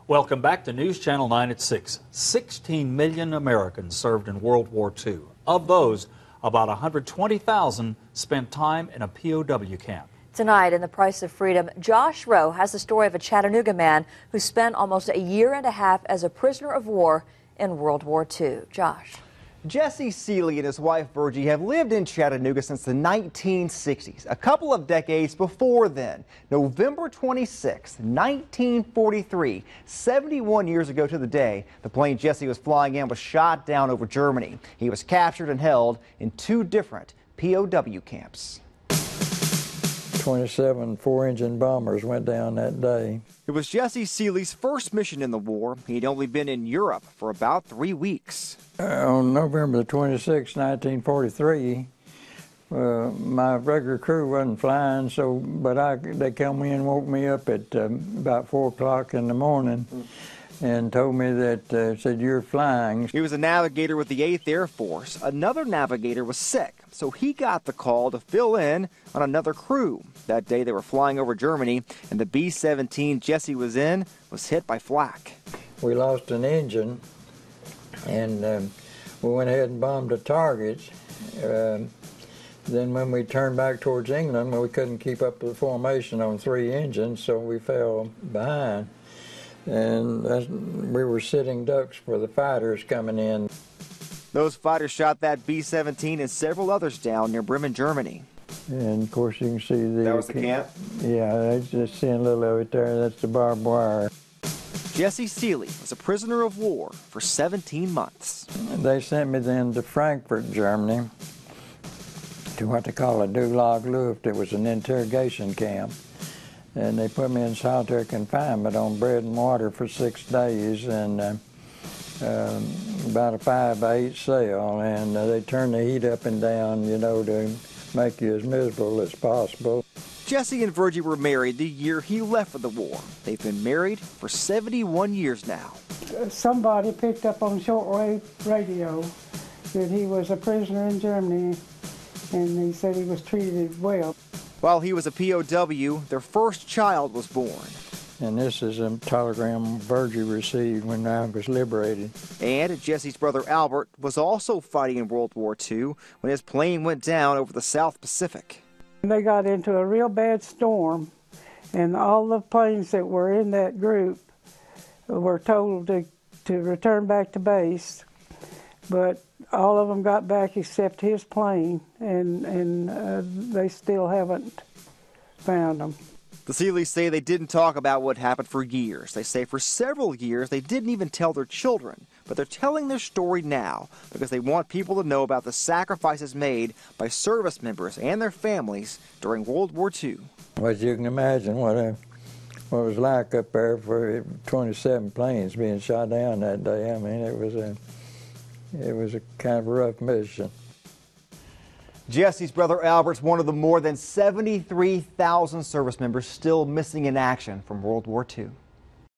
Welcome back to News Channel 9 at 6. 16 million Americans served in World War II. Of those, about 120,000 spent time in a POW camp. Tonight in The Price of Freedom, Josh Rowe has the story of a Chattanooga man who spent almost a year and a half as a prisoner of war in World War II. Josh. Jesse Seeley and his wife Virgie have lived in Chattanooga since the 1960s, a couple of decades before then. November 26, 1943, 71 years ago to the day, the plane Jesse was flying in was shot down over Germany. He was captured and held in 2 different POW camps. 27 4-engine bombers went down that day. It was Jesse Seeley's first mission in the war. He'd only been in Europe for about 3 weeks. On November 26, 1943, my regular crew wasn't flying, they come in and woke me up at about 4 o'clock in the morning and told me that, said, "You're flying." He was a navigator with the 8th Air Force. Another navigator was sick, so he got the call to fill in on another crew. That day they were flying over Germany, and the B-17 Jesse was in was hit by flak. We lost an engine, and we went ahead and bombed the targets. Then when we turned back towards England, we couldn't keep up the formation on 3 engines, so we fell behind. And we were sitting ducks for the fighters coming in. Those fighters shot that B-17 and several others down near Bremen, Germany. And of course you can see the... That was the camp? Yeah, I just seeing a little of it there. That's the barbed wire. Jesse Seeley was a prisoner of war for 17 months. They sent me then to Frankfurt, Germany, to what they call a Gulag Luft. It was an interrogation camp. And they put me in solitary confinement on bread and water for 6 days, and about a 5x8 cell, and they turn the heat up and down, you know, to make you as miserable as possible. Jesse and Virgie were married the year he left for the war. They've been married for 71 years now. Somebody picked up on shortwave radio that he was a prisoner in Germany, and he said he was treated well. While he was a POW, their first child was born. And this is a telegram Virgie received when I was liberated. And Jesse's brother Albert was also fighting in World War II when his plane went down over the South Pacific. They got into a real bad storm, and all the planes that were in that group were told to return back to base. But all of them got back except his plane, and they still haven't found them. The Seeleys say they didn't talk about what happened for years. They say for several years they didn't even tell their children. But they're telling their story now because they want people to know about the sacrifices made by service members and their families during World War II. Well, you can imagine what it was like up there for 27 planes being shot down that day. I mean, it was a kind of a rough mission. Jesse's brother Albert's one of the more than 73,000 service members still missing in action from World War II.